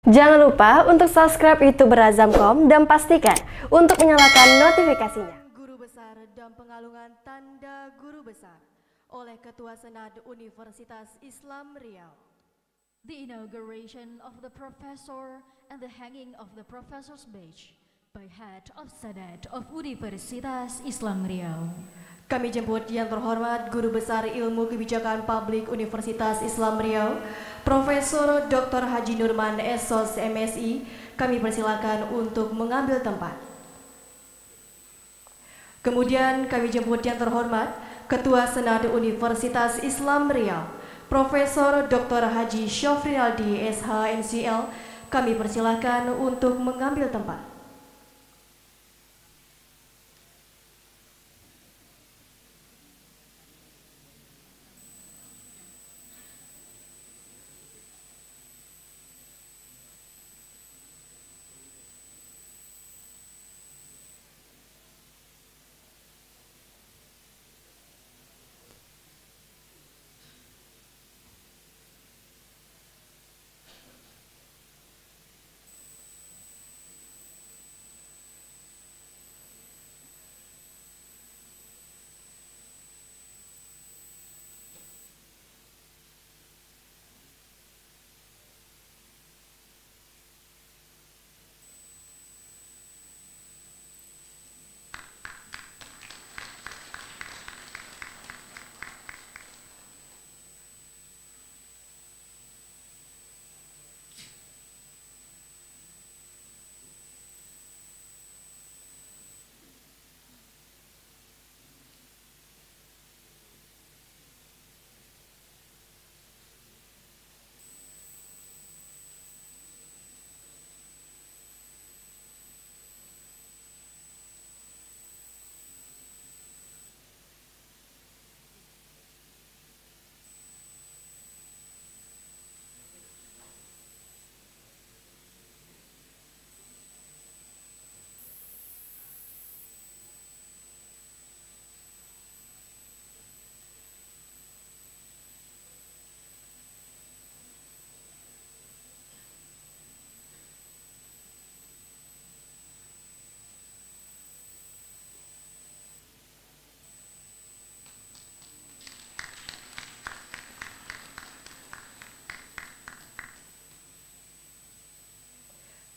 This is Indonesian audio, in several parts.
Jangan lupa untuk subscribe YouTube Berazamkom dan pastikan untuk menyalakan notifikasinya. Guru Besar dan Pengalungan Tanda Guru Besar oleh Ketua Senat Universitas Islam Riau. The inauguration of the professor and the hanging of the professor's badge by Head of Senate of Universitas Islam Riau. Kami jemput yang terhormat Guru Besar Ilmu Kebijakan Publik Universitas Islam Riau, Profesor Dr. Haji Nurman SOS MSI. Kami persilakan untuk mengambil tempat. Kemudian kami jemput yang terhormat Ketua Senat Universitas Islam Riau, Profesor Dr. Haji Syofrinaldi SH.MCL. Kami persilakan untuk mengambil tempat.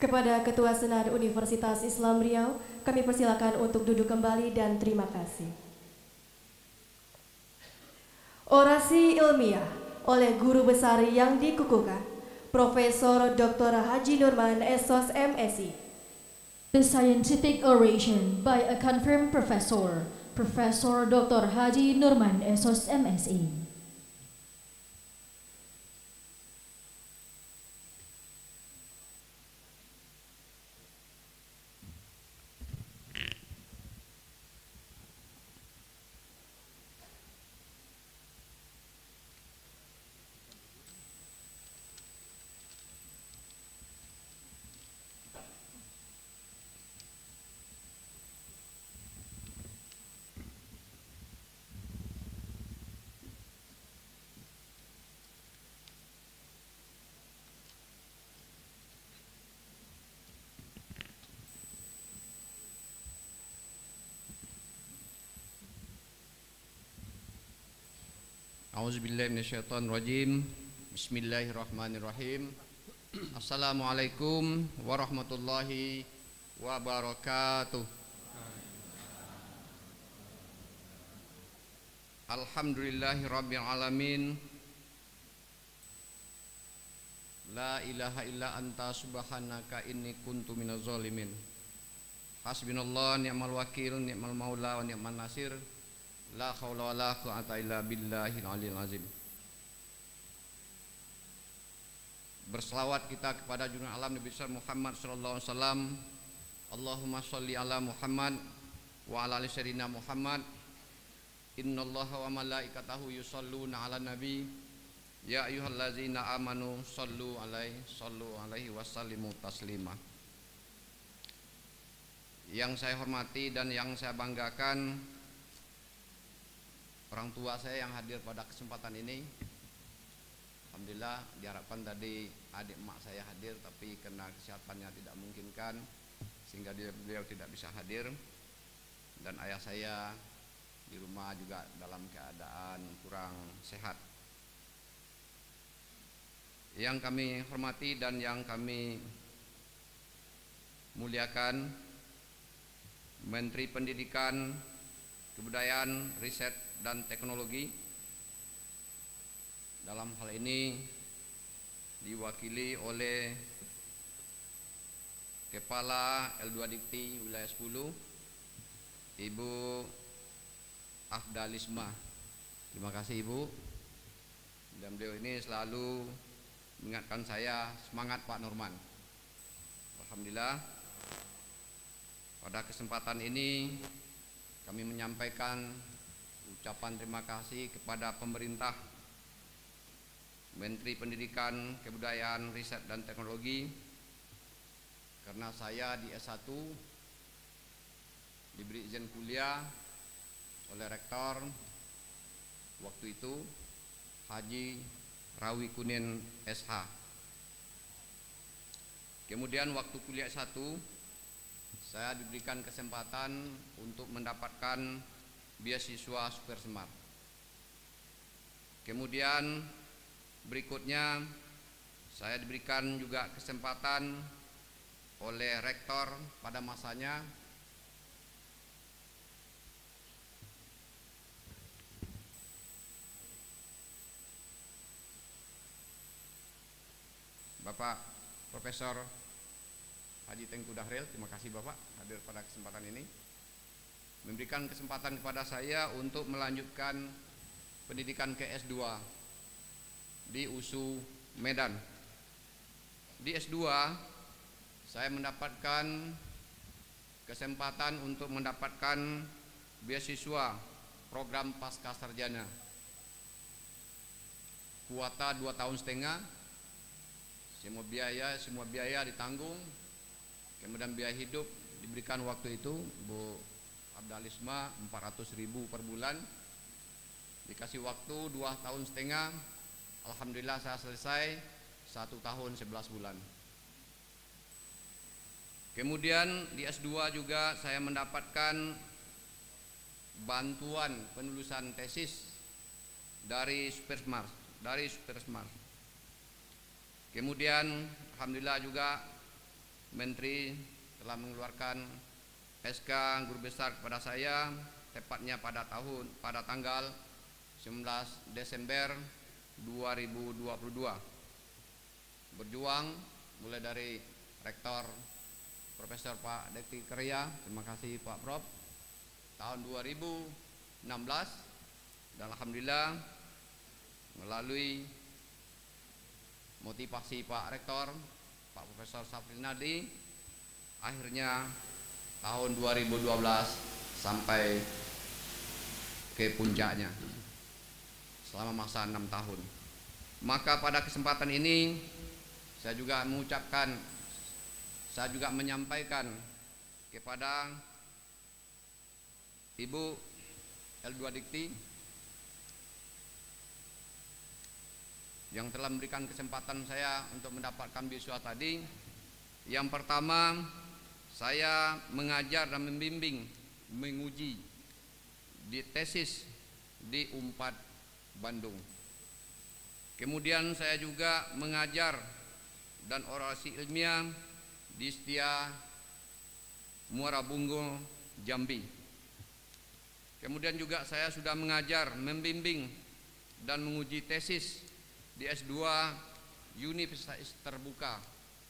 Kepada Ketua Senat Universitas Islam Riau, kami persilakan untuk duduk kembali dan terima kasih. Orasi ilmiah oleh Guru Besar yang dikukuhkan, Profesor Dr. Haji Nurman SOS MSI. The scientific oration by a confirmed professor, Professor Dr. Haji Nurman SOS MSI. A'udzubillahi minasyaitonirrajim. Bismillahirrahmanirrahim. Assalamualaikum warahmatullahi wabarakatuh. Alhamdulillahirabbil alamin. La ilaha illa anta subhanaka inni kuntu minaz zalimin. Hasbunallahu ni'mal wakil, ni'mal maula wa ni'man nasir. La haula wala quwwata illa billahil aliyil azim. Berselawat kita kepada junjungan alam Nabi besar Muhammad sallallahu alaihi wasallam. Allahumma shalli ala Muhammad wa ala ali sayyidina Muhammad. Innallaha wa malaikatahu yusholluna ala nabi. Ya ayyuhallazina amanu sallu alaihi wasallimu taslima. Yang saya hormati dan yang saya banggakan, orang tua saya yang hadir pada kesempatan ini, Alhamdulillah, diharapkan tadi adik emak saya hadir, tapi karena kesehatannya tidak memungkinkan sehingga beliau tidak bisa hadir. Dan ayah saya di rumah juga dalam keadaan kurang sehat. Yang kami hormati dan yang kami muliakan, Menteri Pendidikan, Kebudayaan, Riset dan Teknologi, dalam hal ini diwakili oleh Kepala L2 Dikti Wilayah 10, Ibu Afdalisma. Terima kasih Ibu. Dan beliau ini selalu mengingatkan saya, semangat Pak Norman. Alhamdulillah, pada kesempatan ini kami menyampaikan ucapan terima kasih kepada pemerintah, Menteri Pendidikan, Kebudayaan, Riset dan Teknologi, karena saya di S1 diberi izin kuliah oleh rektor waktu itu, Haji Rawi Kunin SH. Kemudian waktu kuliah S1 saya diberikan kesempatan untuk mendapatkan beasiswa Super Smart. Kemudian berikutnya saya diberikan juga kesempatan oleh rektor pada masanya Bapak Profesor Haji Tengku Dahril. Terima kasih Bapak hadir pada kesempatan ini, memberikan kesempatan kepada saya untuk melanjutkan pendidikan ke S2 di USU Medan. Di S2 saya mendapatkan kesempatan untuk mendapatkan beasiswa program pasca sarjana, kuota 2,5 tahun, semua biaya ditanggung. Kemudian biaya hidup diberikan waktu itu Bu Abdalisma 400.000 per bulan. Dikasih waktu 2,5 tahun. Alhamdulillah saya selesai 1 tahun 11 bulan. Kemudian di S2 juga saya mendapatkan bantuan penulisan tesis dari Super Smart. Kemudian alhamdulillah juga Menteri telah mengeluarkan SK Guru Besar kepada saya, tepatnya pada tanggal 19 Desember 2022. Berjuang mulai dari Rektor Profesor Pak Dekti Kerja, terima kasih Pak Prof, tahun 2016, dan alhamdulillah melalui motivasi Pak Rektor, Pak Profesor Safrinadi, akhirnya tahun 2012 sampai ke puncaknya selama masa 6 tahun. Maka pada kesempatan ini saya juga menyampaikan kepada Ibu L2 Dikti yang telah memberikan kesempatan saya untuk mendapatkan beasiswa tadi. Yang pertama, saya mengajar dan membimbing menguji di tesis di UNPAD Bandung. Kemudian saya juga mengajar dan orasi ilmiah di Setia Muara Bungo, Jambi. Kemudian juga saya sudah mengajar, membimbing dan menguji tesis di S2 Universitas Terbuka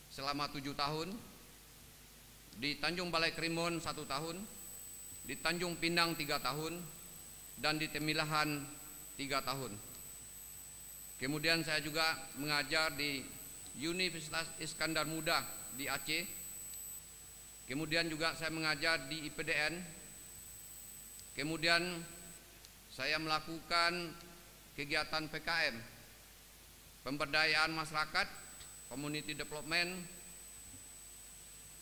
selama 7 tahun, di Tanjung Balai Kerimun 1 tahun, di Tanjung Pinang 3 tahun, dan di Temilahan 3 tahun. Kemudian saya juga mengajar di Universitas Iskandar Muda di Aceh. Kemudian juga saya mengajar di IPDN. Kemudian saya melakukan kegiatan PKM, pemberdayaan masyarakat, community development,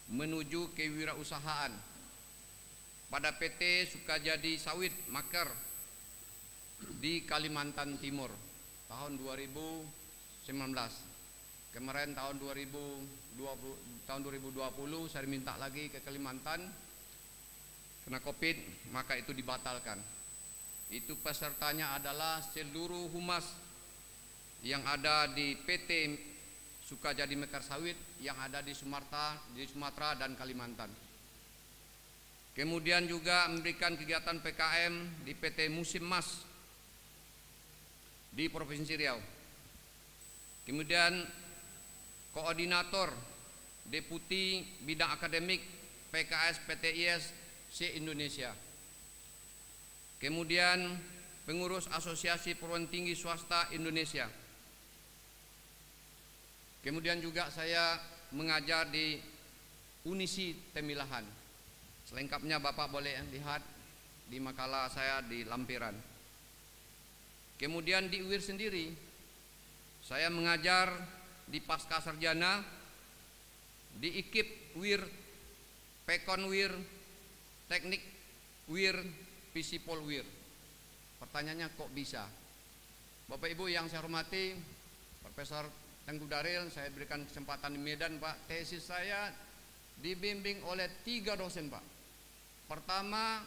menuju kewirausahaan pada PT Sukajadi Sawit Maker di Kalimantan Timur tahun 2010 Kemarin tahun 2020 saya minta lagi ke Kalimantan kena Covid, maka itu dibatalkan. Itu pesertanya adalah seluruh humas yang ada di PT Sukajadi Mekar Sawit yang ada di Sumatera dan Kalimantan. Kemudian juga memberikan kegiatan PKM di PT Musim Mas di Provinsi Riau. Kemudian koordinator Deputi Bidang Akademik PKS PTIS se-Indonesia. Kemudian pengurus Asosiasi Perguruan Tinggi Swasta Indonesia. Kemudian juga saya mengajar di Unisi Temilahan. Selengkapnya Bapak boleh lihat di makalah saya di lampiran. Kemudian di UIR sendiri, saya mengajar di Pasca Sarjana, di IKIP UIR, Pekon UIR, Teknik UIR, Visipol UIR. Pertanyaannya kok bisa? Bapak Ibu yang saya hormati, Profesor Tengku Daril, saya berikan kesempatan di Medan Pak. Tesis saya dibimbing oleh 3 dosen Pak. Pertama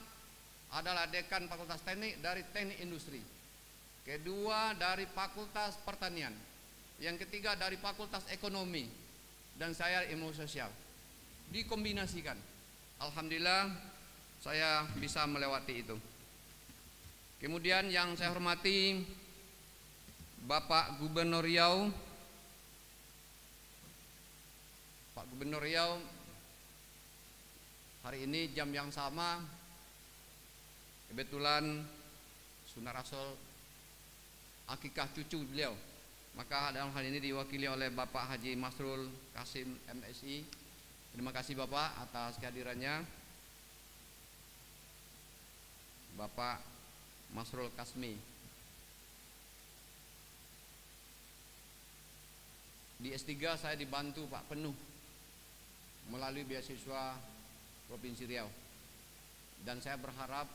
adalah dekan Fakultas Teknik dari Teknik Industri. Kedua dari Fakultas Pertanian. Yang ketiga dari Fakultas Ekonomi. Dan saya Ilmu Sosial. Dikombinasikan. Alhamdulillah saya bisa melewati itu. Kemudian yang saya hormati Bapak Gubernur Riau. Pak Gubernur Riau, hari ini jam yang sama kebetulan Sunnah Rasul akikah cucu beliau, maka dalam hal ini diwakili oleh Bapak Haji Masrul Kasim MSI. Terima kasih Bapak atas kehadirannya. Bapak Masrul Kasmi. Di S3 saya dibantu Pak penuh melalui beasiswa Provinsi Riau, dan saya berharap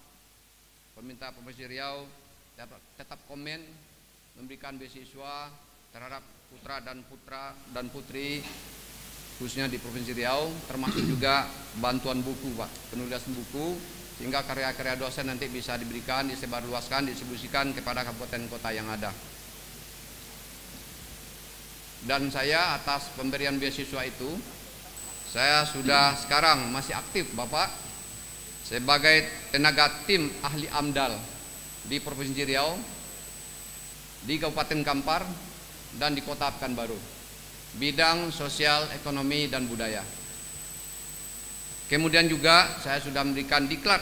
pemerintah Provinsi Riau tetap komen memberikan beasiswa terhadap putra dan putri khususnya di Provinsi Riau, termasuk juga bantuan buku Pak, penulisan buku, sehingga karya-karya dosen nanti bisa diberikan, disebarluaskan, distribusikan kepada kabupaten kota yang ada. Dan saya atas pemberian beasiswa itu, saya sudah sekarang masih aktif Bapak sebagai tenaga tim ahli AMDAL di Provinsi Riau, di Kabupaten Kampar, dan di Kota Pekanbaru, bidang sosial, ekonomi, dan budaya. Kemudian juga saya sudah memberikan diklat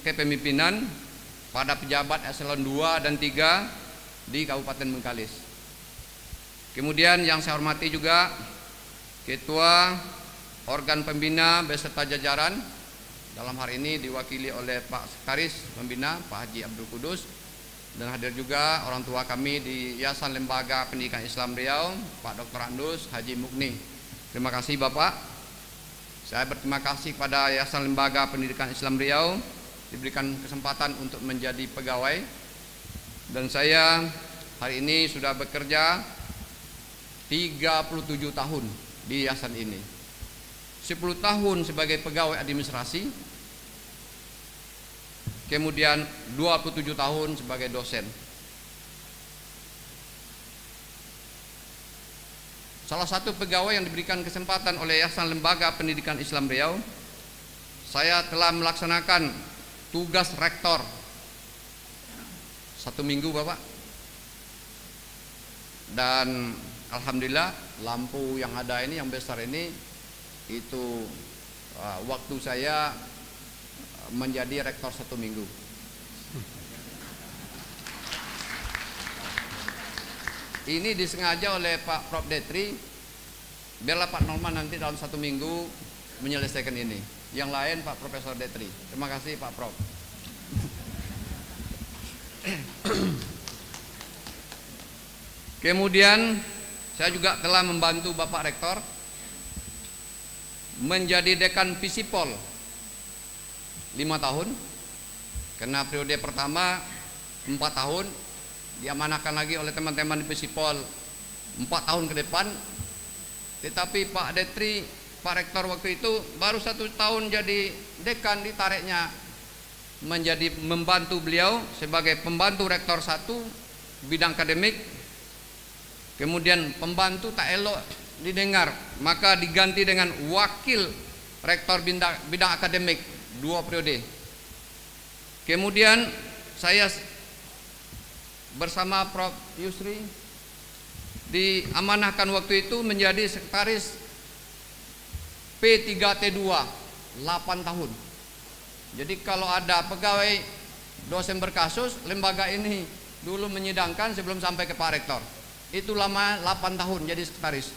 kepemimpinan pada pejabat eselon 2 dan 3 di Kabupaten Bengkalis. Kemudian yang saya hormati juga Ketua Organ Pembina beserta jajaran, dalam hari ini diwakili oleh Pak Sekretaris Pembina Pak Haji Abdul Kudus, dan hadir juga orang tua kami di Yayasan Lembaga Pendidikan Islam Riau, Pak Dr. Andus Haji Mukni. Terima kasih Bapak. Saya berterima kasih kepada Yayasan Lembaga Pendidikan Islam Riau diberikan kesempatan untuk menjadi pegawai, dan saya hari ini sudah bekerja 37 tahun di yayasan ini. 10 tahun sebagai pegawai administrasi, kemudian 27 tahun sebagai dosen. Salah satu pegawai yang diberikan kesempatan oleh Yayasan Lembaga Pendidikan Islam Riau, saya telah melaksanakan tugas rektor 1 minggu Bapak, dan alhamdulillah lampu yang ada ini, yang besar ini, itu waktu saya menjadi rektor 1 minggu. Ini disengaja oleh Pak Prof. Detri, biarlah Pak Norman nanti dalam 1 minggu menyelesaikan ini. Yang lain Pak Profesor Detri. Terima kasih Pak Prof. Kemudian saya juga telah membantu Bapak Rektor menjadi dekan Visipol 5 tahun, karena periode pertama 4 tahun, diamanahkan lagi oleh teman-teman di Pesipol 4 tahun ke depan. Tetapi Pak Detri, Pak Rektor waktu itu baru 1 tahun jadi dekan, ditariknya menjadi membantu beliau sebagai pembantu rektor 1 bidang akademik. Kemudian pembantu tak elok didengar, maka diganti dengan wakil rektor bidang akademik 2 periode. Kemudian saya bersama Prof. Yusri diamanahkan waktu itu menjadi sekretaris P3T2 8 tahun. Jadi kalau ada pegawai dosen berkasus, lembaga ini dulu menyidangkan sebelum sampai ke Pak Rektor. Itu lama 8 tahun jadi sekretaris.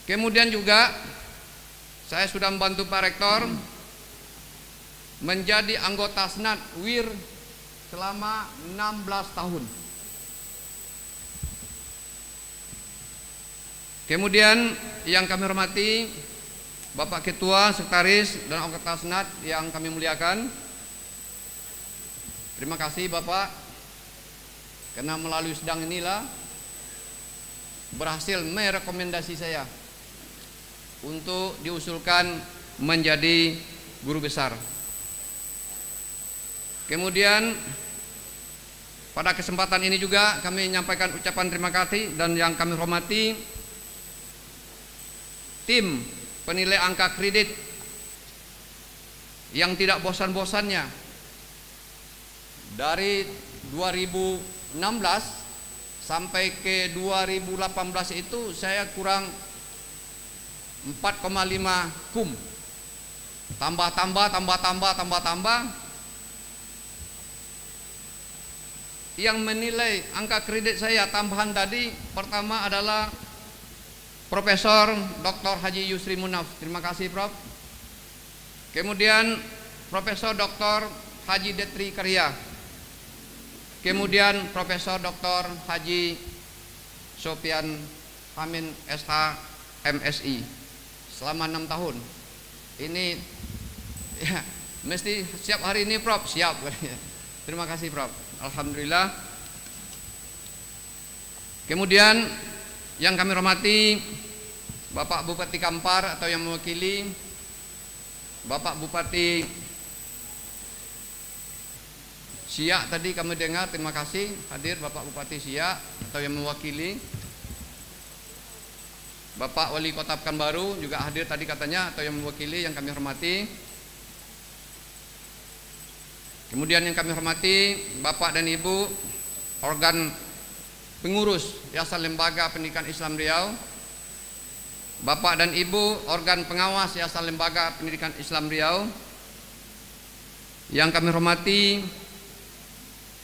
Kemudian juga saya sudah membantu Pak Rektor menjadi anggota Senat WIR selama 16 tahun. Kemudian yang kami hormati Bapak Ketua, Sekretaris, dan anggota Senat yang kami muliakan, terima kasih Bapak, karena melalui sidang inilah berhasil merekomendasi saya untuk diusulkan menjadi guru besar. Kemudian pada kesempatan ini juga kami menyampaikan ucapan terima kasih dan yang kami hormati tim penilai angka kredit yang tidak bosan-bosannya dari 2016 sampai ke 2018 itu saya kurang 4,5 kum, tambah. Yang menilai angka kredit saya tambahan tadi pertama adalah Profesor Dr. Haji Yusri Munaf. Terima kasih Prof. Kemudian Profesor Dr. Haji Detri Karya. Kemudian Profesor Dr. Haji Sofian Amin SH MSI selama 6 tahun. Ini ya, mesti siap hari ini Prof, siap. Terima kasih Prof. Alhamdulillah. Kemudian yang kami hormati Bapak Bupati Kampar atau yang mewakili Bapak Bupati Siak tadi kami dengar, terima kasih hadir Bapak Bupati Siak atau yang mewakili. Bapak Wali Kota Pekanbaru juga hadir tadi katanya atau yang mewakili, yang kami hormati. Kemudian yang kami hormati Bapak dan Ibu organ pengurus Yayasan Lembaga Pendidikan Islam Riau, Bapak dan Ibu organ pengawas Yayasan Lembaga Pendidikan Islam Riau, yang kami hormati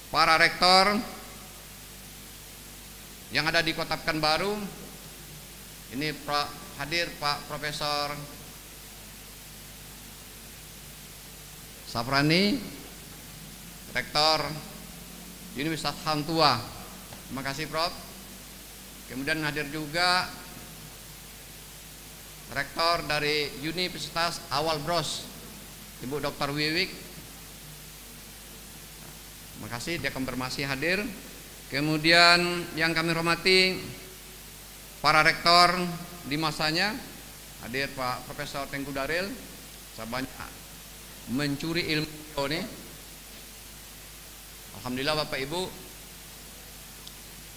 para rektor yang ada di Kota Pekanbaru. Ini hadir Pak Profesor Safrani, Rektor Universitas Hang Tua. Terima kasih Prof. Kemudian hadir juga Rektor dari Universitas Awal Bros, Ibu Dr. Wiwik. Terima kasih, dia konfirmasi hadir. Kemudian yang kami hormati para rektor di masanya, hadir Pak Profesor Tengku Daril. Saya banyak mencuri ilmu ini. Alhamdulillah Bapak Ibu,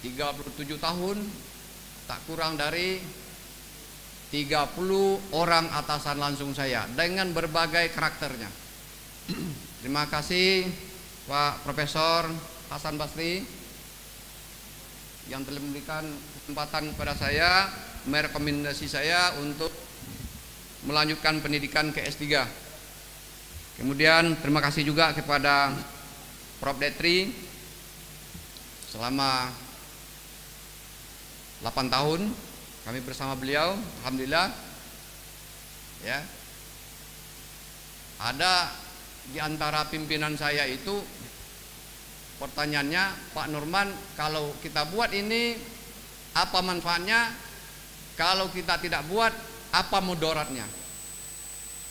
37 tahun tak kurang dari 30 orang atasan langsung saya dengan berbagai karakternya. Terima kasih Pak Profesor Hasan Basri yang telah memberikan kesempatan kepada saya, merekomendasi saya untuk melanjutkan pendidikan ke S3. Kemudian terima kasih juga kepada Prof. Detri selama 8 tahun kami bersama beliau, alhamdulillah. Ya. Ada di antara pimpinan saya itu pertanyaannya, Pak Nurman, kalau kita buat ini apa manfaatnya? Kalau kita tidak buat, apa mudaratnya?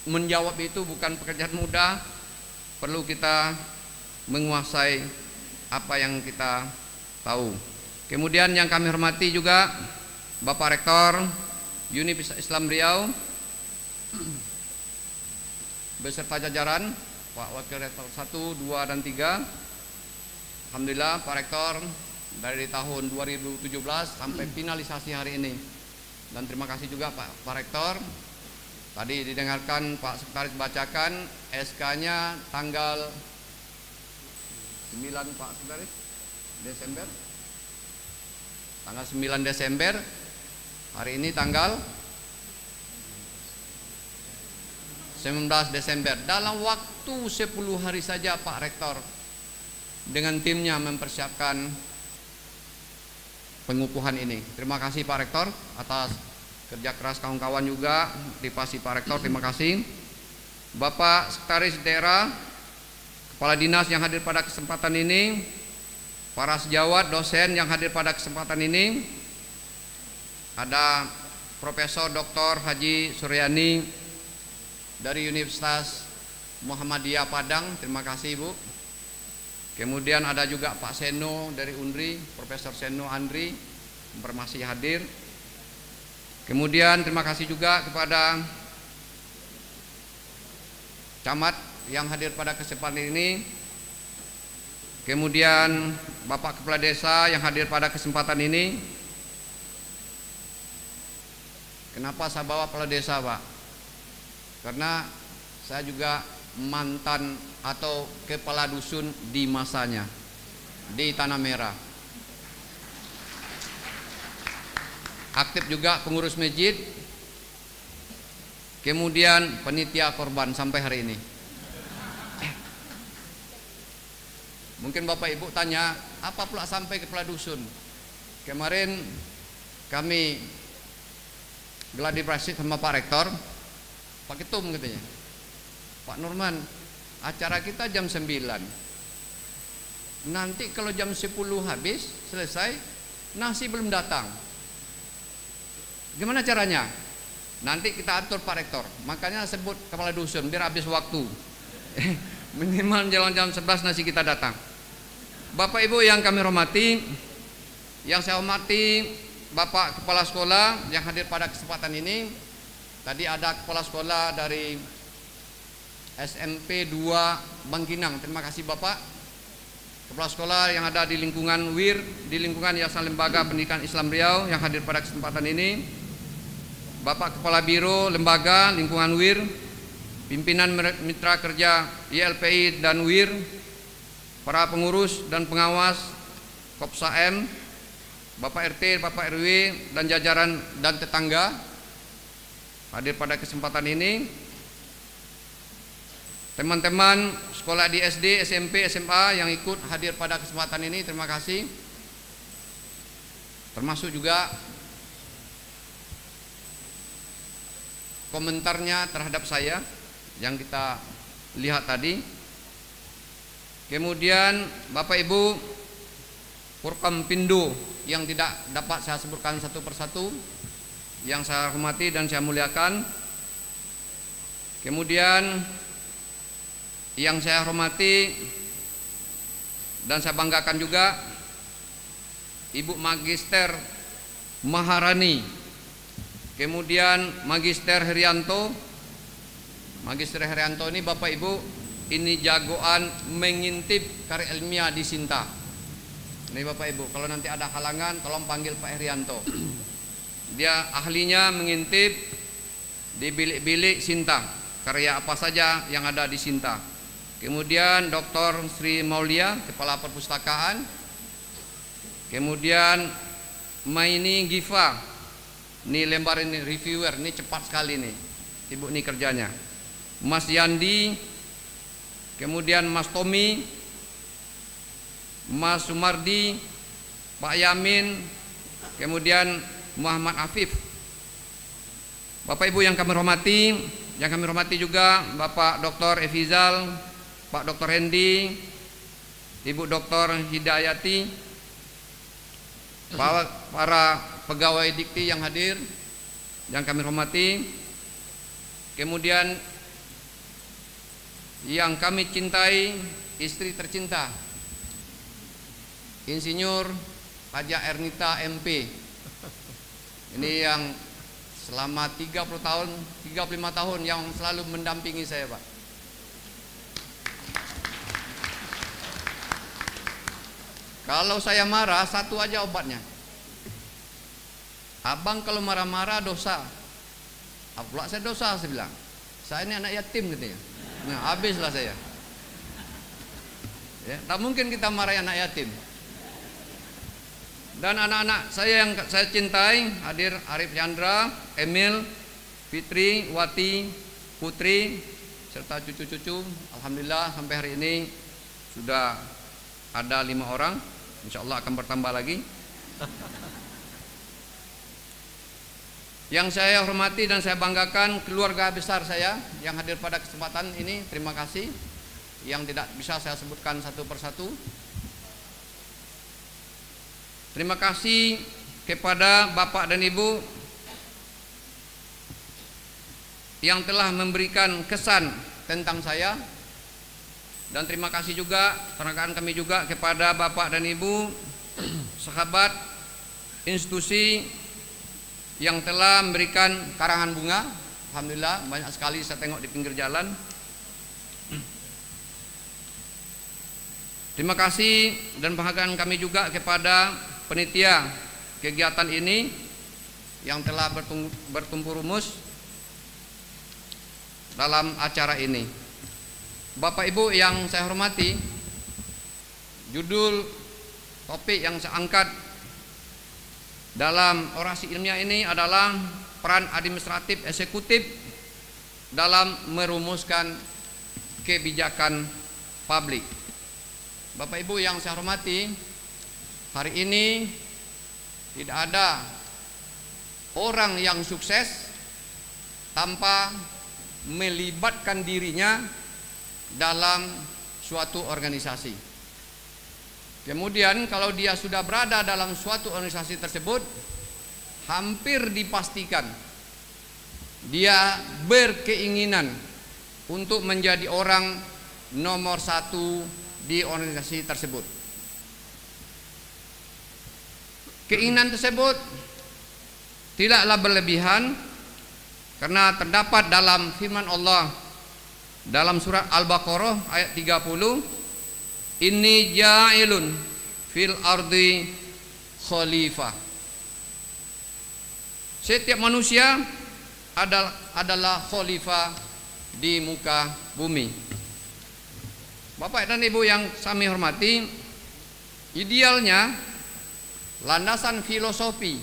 Menjawab itu bukan pekerjaan mudah, perlu kita menguasai apa yang kita tahu. Kemudian yang kami hormati juga Bapak Rektor Universitas Islam Riau beserta jajaran, Pak Wakil Rektor 1, 2, dan 3. Alhamdulillah Pak Rektor dari tahun 2017 sampai finalisasi hari ini. Dan terima kasih juga Pak Rektor. Tadi didengarkan Pak Sekretaris bacakan SK-nya tanggal 9 Pak Sekretaris Desember. Tanggal 9 Desember. Hari ini tanggal 19 Desember. Dalam waktu 10 hari saja Pak Rektor dengan timnya mempersiapkan pengukuhan ini. Terima kasih Pak Rektor atas kerja keras kawan-kawan juga. Dipasi Pak Rektor, terima kasih. Bapak Sekretaris Daerah, Kepala Dinas yang hadir pada kesempatan ini, para sejawat, dosen yang hadir pada kesempatan ini, ada Profesor Dr. Haji Suryani dari Universitas Muhammadiyah Padang, terima kasih Ibu. Kemudian ada juga Pak Seno dari Unri, Profesor Seno Andri masih hadir. Kemudian terima kasih juga kepada camat yang hadir pada kesempatan ini. Kemudian Bapak Kepala Desa yang hadir pada kesempatan ini. Kenapa saya bawa kepala desa, Pak? Karena saya juga mantan atau kepala dusun di masanya di Tanah Merah. Aktif juga pengurus masjid. Kemudian panitia korban sampai hari ini. Mungkin Bapak Ibu tanya, apa pula sampai kepala dusun? Kemarin kami gladi bersih sama Pak Rektor, Pak Ketum katanya, Pak Norman, acara kita jam 9. Nanti kalau jam 10 habis, selesai, nasi belum datang. Gimana caranya? Nanti kita atur Pak Rektor. Makanya sebut kepala dusun biar habis waktu. Minimal jalan jam 11 nasi kita datang. Bapak Ibu yang kami hormati, yang saya hormati Bapak Kepala Sekolah yang hadir pada kesempatan ini. Tadi ada Kepala Sekolah dari SMP 2 Bangkinang. Terima kasih Bapak. Kepala Sekolah yang ada di lingkungan WIR, di lingkungan Yayasan Lembaga Pendidikan Islam Riau yang hadir pada kesempatan ini. Bapak Kepala Biro Lembaga Lingkungan WIR, pimpinan mitra kerja YLPI dan WIR, para pengurus dan pengawas Kopsa-M, Bapak RT, Bapak RW, dan jajaran dan tetangga hadir pada kesempatan ini. Teman-teman sekolah di SD, SMP, SMA yang ikut hadir pada kesempatan ini, terima kasih. Termasuk juga komentarnya terhadap saya yang kita lihat tadi. Kemudian Bapak Ibu Purkampindo yang tidak dapat saya sebutkan satu persatu, yang saya hormati dan saya muliakan. Kemudian yang saya hormati dan saya banggakan juga Ibu Magister Maharani, kemudian Magister Herianto. Magister Herianto ini Bapak Ibu, ini jagoan mengintip karya ilmiah di Sinta. Ini Bapak Ibu, kalau nanti ada halangan tolong panggil Pak Herianto. Dia ahlinya mengintip di bilik-bilik Sinta, karya apa saja yang ada di Sinta. Kemudian Dr. Sri Maulia, Kepala Perpustakaan. Kemudian Maini Giva, ini lembar ini reviewer, ini cepat sekali nih Ibu ini kerjanya. Mas Yandi, kemudian Mas Tommy, Mas Sumardi, Pak Yamin, kemudian Muhammad Afif. Bapak Ibu yang kami hormati juga Bapak Dr. Efizal, Pak Dr. Hendi, Ibu Dr. Hidayati, para pegawai dikti yang hadir yang kami hormati. Kemudian yang kami cintai, istri tercinta Insinyur Haja Ernita MP. Ini yang selama 30 tahun, 35 tahun yang selalu mendampingi saya, Pak. Kalau saya marah, satu aja obatnya. Abang kalau marah-marah dosa. Pula saya dosa, saya bilang. Saya ini anak yatim gitu ya. Nah, habislah saya. Ya, tak mungkin kita marahi anak yatim. Dan anak-anak saya yang saya cintai, hadir Arif Chandra, Emil, Fitri, Wati, Putri, serta cucu-cucu. Alhamdulillah sampai hari ini sudah ada 5 orang. Insya Allah akan bertambah lagi. Yang saya hormati dan saya banggakan keluarga besar saya yang hadir pada kesempatan ini, terima kasih. Yang tidak bisa saya sebutkan satu persatu. Terima kasih kepada Bapak dan Ibu yang telah memberikan kesan tentang saya. Dan terima kasih juga penghargaan kami juga kepada Bapak dan Ibu sahabat institusi yang telah memberikan karangan bunga. Alhamdulillah banyak sekali saya tengok di pinggir jalan. Terima kasih dan penghargaan kami juga kepada panitia kegiatan ini yang telah bertumpu rumus dalam acara ini. Bapak Ibu yang saya hormati, judul topik yang saya angkat dalam orasi ilmiah ini adalah peran administratif eksekutif dalam merumuskan kebijakan publik. Bapak Ibu yang saya hormati, hari ini tidak ada orang yang sukses tanpa melibatkan dirinya dalam suatu organisasi. Kemudian kalau dia sudah berada dalam suatu organisasi tersebut, hampir dipastikan dia berkeinginan untuk menjadi orang nomor 1 di organisasi tersebut. Keinginan tersebut tidaklah berlebihan karena terdapat dalam firman Allah dalam surat Al-Baqarah ayat 30, inni ja'ilun fil ardi khalifah. Setiap manusia adalah khalifah di muka bumi. Bapak dan Ibu yang kami hormati, idealnya landasan filosofi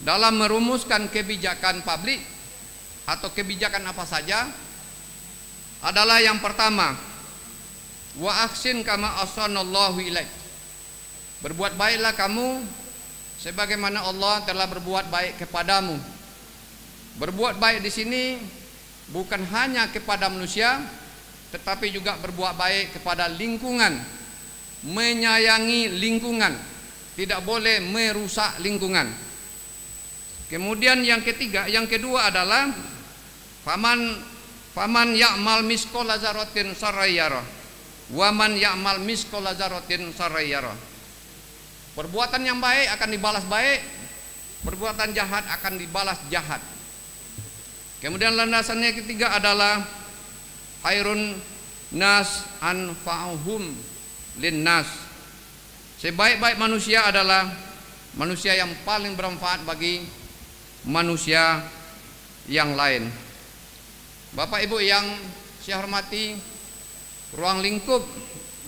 dalam merumuskan kebijakan publik atau kebijakan apa saja adalah yang pertama, wa ahsin kama ahsanallahu ilaik. Berbuat baiklah kamu sebagaimana Allah telah berbuat baik kepadamu. Berbuat baik di sini bukan hanya kepada manusia, tetapi juga berbuat baik kepada lingkungan, menyayangi lingkungan, tidak boleh merusak lingkungan. Kemudian yang kedua adalah faman ya'mal misqala dzarratin sarrayara wa man ya'mal misqala dzarratin sarrayara. Perbuatan yang baik akan dibalas baik, perbuatan jahat akan dibalas jahat. Kemudian landasannya ketiga adalah khairun nas anfa'uhum linnas. Sebaik-baik manusia adalah manusia yang paling bermanfaat bagi manusia yang lain. Bapak Ibu yang saya hormati, ruang lingkup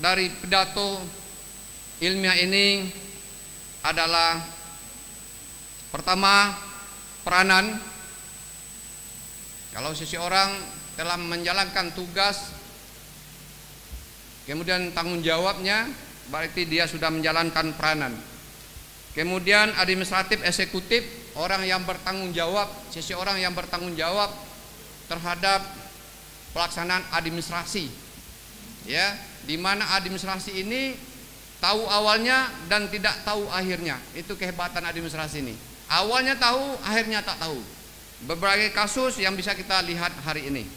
dari pidato ilmiah ini adalah pertama, peranan. Kalau seseorang telah menjalankan tugas, kemudian tanggung jawabnya, berarti dia sudah menjalankan peranan. Kemudian administratif eksekutif, orang yang bertanggung jawab, seseorang yang bertanggung jawab terhadap pelaksanaan administrasi, ya, di mana administrasi ini tahu awalnya dan tidak tahu akhirnya. Itu kehebatan administrasi ini. Awalnya tahu, akhirnya tak tahu. Berbagai kasus yang bisa kita lihat hari ini.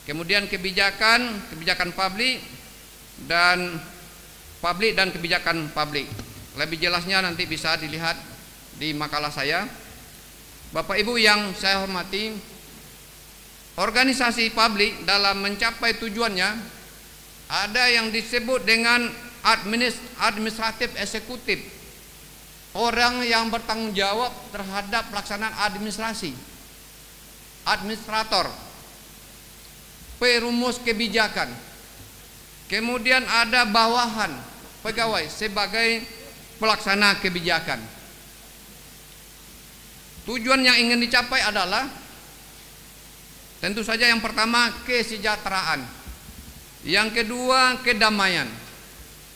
Kemudian kebijakan publik dan publik dan kebijakan publik. Lebih jelasnya nanti bisa dilihat di makalah saya. Bapak Ibu yang saya hormati, organisasi publik dalam mencapai tujuannya ada yang disebut dengan administratif eksekutif, orang yang bertanggung jawab terhadap pelaksanaan administrasi, administrator, perumus kebijakan. Kemudian ada bawahan, pegawai sebagai pelaksana kebijakan. Tujuan yang ingin dicapai adalah tentu saja yang pertama kesejahteraan, yang kedua kedamaian,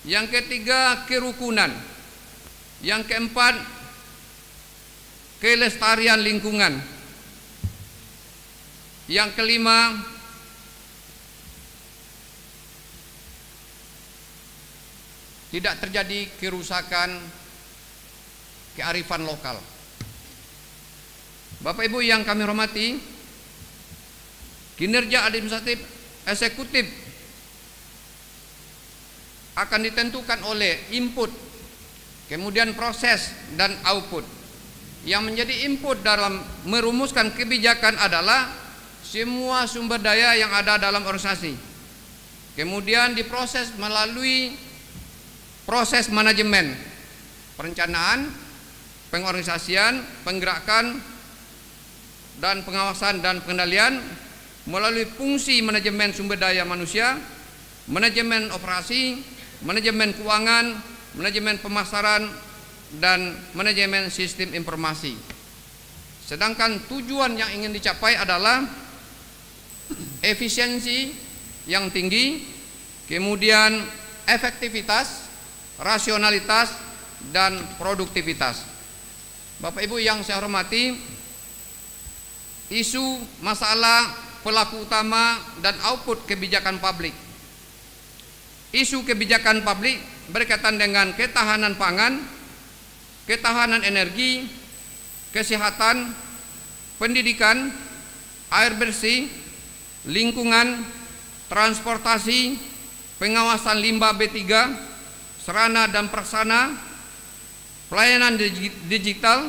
yang ketiga kerukunan, yang keempat kelestarian lingkungan, yang kelima tidak terjadi kerusakan kearifan lokal. Bapak Ibu yang kami hormati, kinerja administratif eksekutif akan ditentukan oleh input, kemudian proses dan output. Yang menjadi input dalam merumuskan kebijakan adalah semua sumber daya yang ada dalam organisasi. Kemudian diproses melalui proses manajemen, perencanaan, pengorganisasian, penggerakan, dan pengawasan dan pengendalian melalui fungsi manajemen sumber daya manusia, manajemen operasi, manajemen keuangan, manajemen pemasaran, dan manajemen sistem informasi. Sedangkan tujuan yang ingin dicapai adalah efisiensi yang tinggi, kemudian efektivitas, rasionalitas, dan produktivitas. Bapak Ibu yang saya hormati, isu masalah pelaku utama dan output kebijakan publik. Isu kebijakan publik berkaitan dengan ketahanan pangan, ketahanan energi, kesehatan, pendidikan, air bersih, lingkungan, transportasi, pengawasan limbah B3, sarana dan prasarana, pelayanan digital,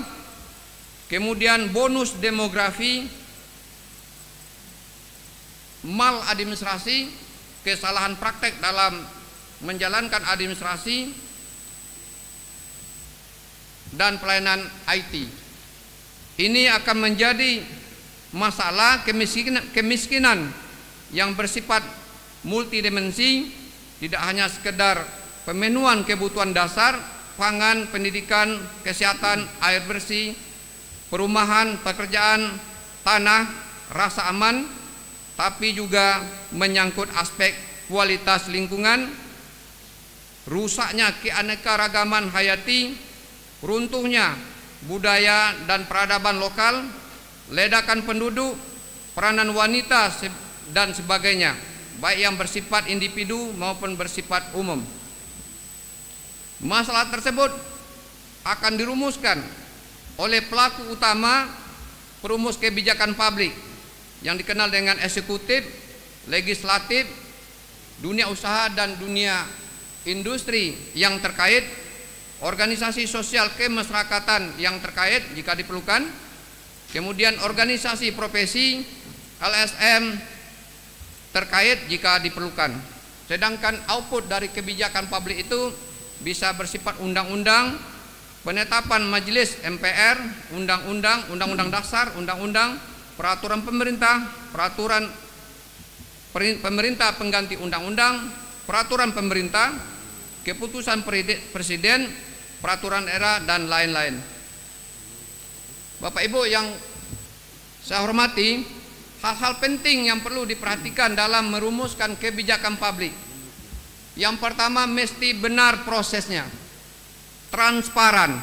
kemudian bonus demografi, maladministrasi, kesalahan praktek dalam menjalankan administrasi, dan pelayanan IT. Ini akan menjadi masalah kemiskinan yang bersifat multidimensi, tidak hanya sekedar pemenuhan kebutuhan dasar, pangan, pendidikan, kesehatan, air bersih, perumahan, pekerjaan, tanah, rasa aman, tapi juga menyangkut aspek kualitas lingkungan, rusaknya keanekaragaman hayati, runtuhnya budaya dan peradaban lokal, ledakan penduduk, peranan wanita dan sebagainya, baik yang bersifat individu maupun bersifat umum. Masalah tersebut akan dirumuskan oleh pelaku utama perumus kebijakan publik yang dikenal dengan eksekutif, legislatif, dunia usaha dan dunia industri yang terkait, organisasi sosial kemasyarakatan yang terkait jika diperlukan, kemudian organisasi profesi, LSM terkait jika diperlukan. Sedangkan output dari kebijakan publik itu bisa bersifat undang-undang, penetapan majelis MPR, undang-undang, undang-undang dasar, undang-undang, peraturan pemerintah, peraturan pemerintah pengganti undang-undang, peraturan pemerintah, keputusan presiden, peraturan daerah, dan lain-lain. Bapak Ibu yang saya hormati, hal-hal penting yang perlu diperhatikan dalam merumuskan kebijakan publik. Yang pertama, mesti benar prosesnya, transparan,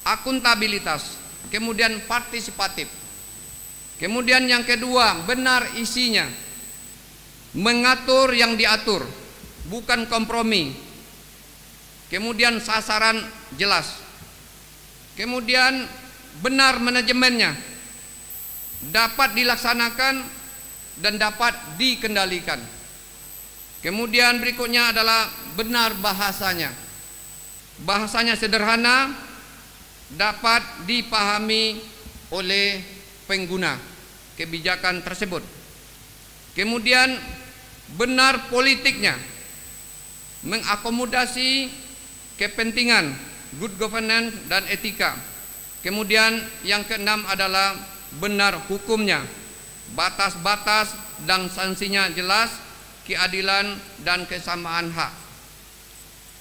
akuntabilitas, kemudian partisipatif. Kemudian yang kedua, benar isinya, mengatur yang diatur, bukan kompromi. Kemudian sasaran jelas. Kemudian benar manajemennya, dapat dilaksanakan dan dapat dikendalikan. Kemudian berikutnya adalah benar bahasanya. Bahasanya sederhana, dapat dipahami oleh pengguna kebijakan tersebut. Kemudian benar politiknya, mengakomodasi kepentingan, good governance dan etika. Kemudian yang keenam adalah benar hukumnya, batas-batas dan sanksinya jelas, keadilan dan kesamaan hak.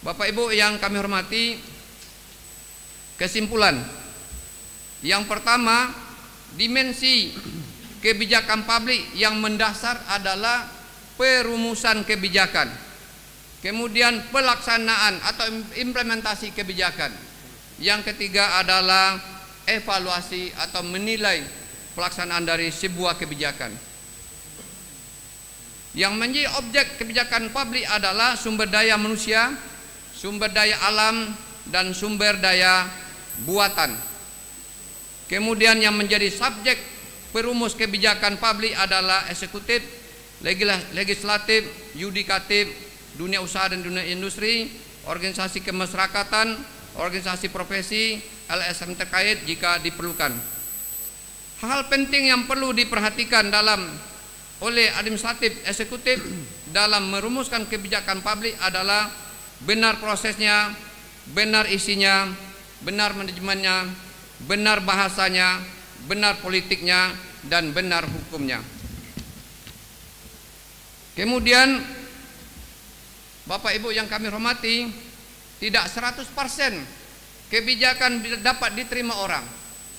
Bapak Ibu yang kami hormati, kesimpulan yang pertama, dimensi kebijakan publik yang mendasar adalah perumusan kebijakan, kemudian pelaksanaan atau implementasi kebijakan. Yang ketiga adalah evaluasi atau menilai pelaksanaan dari sebuah kebijakan. Yang menjadi objek kebijakan publik adalah sumber daya manusia, sumber daya alam, dan sumber daya buatan. Kemudian yang menjadi subjek perumus kebijakan publik adalah eksekutif, legislatif, yudikatif, dunia usaha dan dunia industri, organisasi kemasyarakatan, organisasi profesi, LSM terkait jika diperlukan. Hal penting yang perlu diperhatikan oleh administratif eksekutif dalam merumuskan kebijakan publik adalah benar prosesnya, benar isinya, benar manajemennya, benar bahasanya, benar politiknya, dan benar hukumnya. Kemudian Bapak Ibu yang kami hormati, tidak 100% kebijakan dapat diterima orang,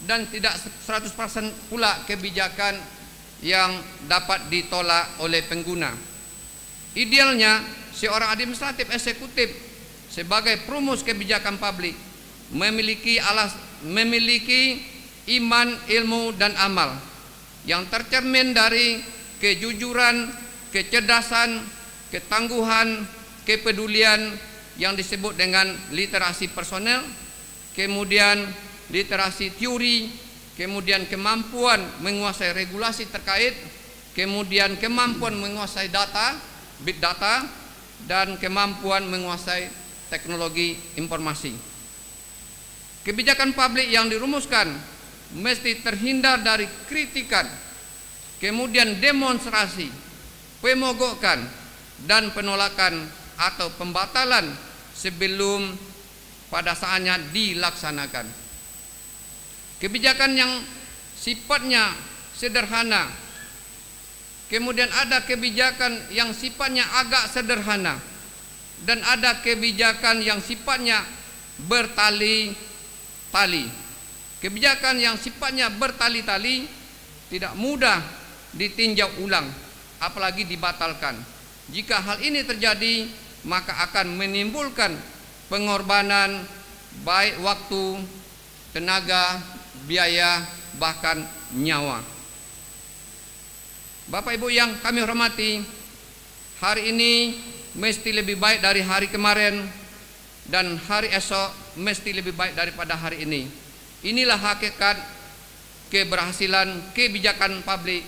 dan tidak 100% pula kebijakan yang dapat ditolak oleh pengguna. Idealnya seorang administratif eksekutif sebagai perumus kebijakan publik memiliki iman, ilmu, dan amal yang tercermin dari kejujuran, kecerdasan, ketangguhan, kepedulian yang disebut dengan literasi personel, kemudian literasi teori, kemudian kemampuan menguasai regulasi terkait, kemudian kemampuan menguasai data, big data, dan kemampuan menguasai teknologi informasi. Kebijakan publik yang dirumuskan mesti terhindar dari kritikan, kemudian demonstrasi, pemogokan, dan penolakan atau pembatalan sebelum pada saatnya dilaksanakan. Kebijakan yang sifatnya sederhana, kemudian ada kebijakan yang sifatnya agak sederhana, dan ada kebijakan yang sifatnya bertali-tali. Kebijakan yang sifatnya bertali-tali tidak mudah ditinjau ulang, apalagi dibatalkan. Jika hal ini terjadi, maka akan menimbulkan pengorbanan baik waktu, tenaga, biaya, bahkan nyawa. Bapak Ibu yang kami hormati, hari ini mesti lebih baik dari hari kemarin, dan hari esok mesti lebih baik daripada hari ini. Inilah hakikat keberhasilan kebijakan publik,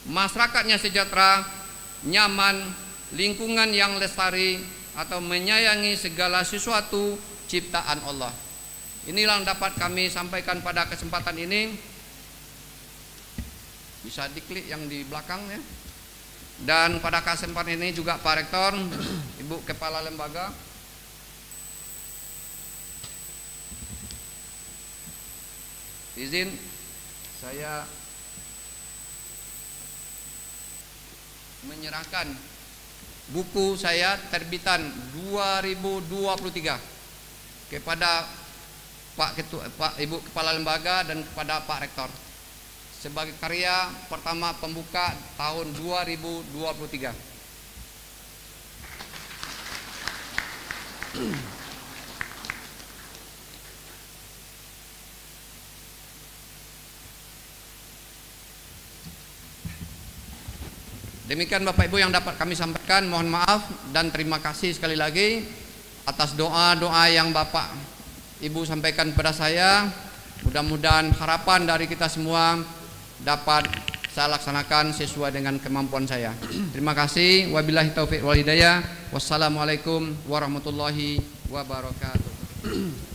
masyarakatnya sejahtera, nyaman, lingkungan yang lestari, atau menyayangi segala sesuatu ciptaan Allah. Inilah yang dapat kami sampaikan pada kesempatan ini. Bisa diklik yang di belakang ya. Dan pada kesempatan ini juga Pak Rektor, Ibu Kepala Lembaga, izin saya menyerahkan buku saya terbitan 2023 kepada Ibu Kepala Lembaga dan kepada Pak Rektor sebagai karya pertama pembuka tahun 2023. Demikian Bapak Ibu yang dapat kami sampaikan. Mohon maaf dan terima kasih sekali lagi atas doa-doa yang Bapak Ibu sampaikan kepada saya. Mudah-mudahan harapan dari kita semua dapat saya laksanakan sesuai dengan kemampuan saya. Terima kasih. Wabillahi taufiq wal hidayah. Wassalamualaikum warahmatullahi wabarakatuh.